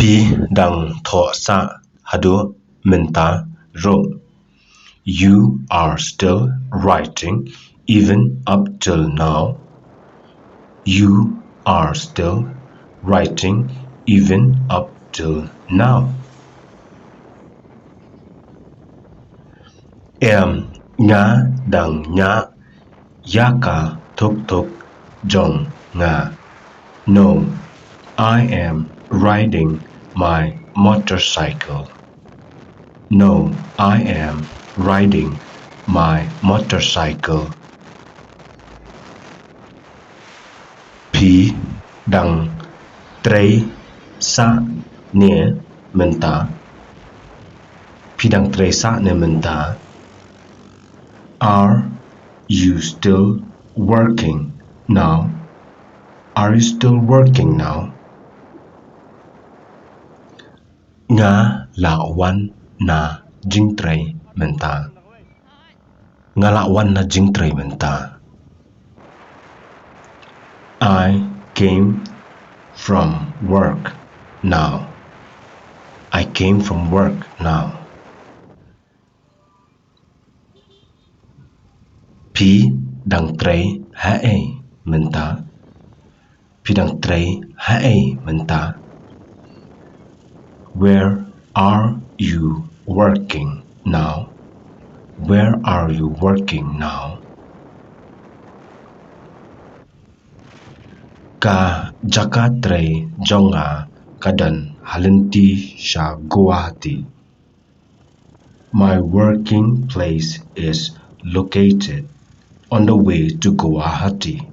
dang thoh sa haduh mynta ro. You are still writing even up till now. You are still writing even up till now. Em nga dang niah, iaka thuk jong nga. No, I am riding my motorcycle. No, I am riding my motorcycle. Dang trei sa niah mynta. Dang trei sa niah mynta. Are you still working now? Are you still working now? Nga lawan na jing trei mynta. Nga lawan na jing trei mynta. I came from work now. I came from work now. Dang trei hae mynta. Dang trei hae mynta. Where are you working now? Where are you working now? Ka jaka trei jonga kadan lynti sha guwahati. My working place is located on the way to Guwahati.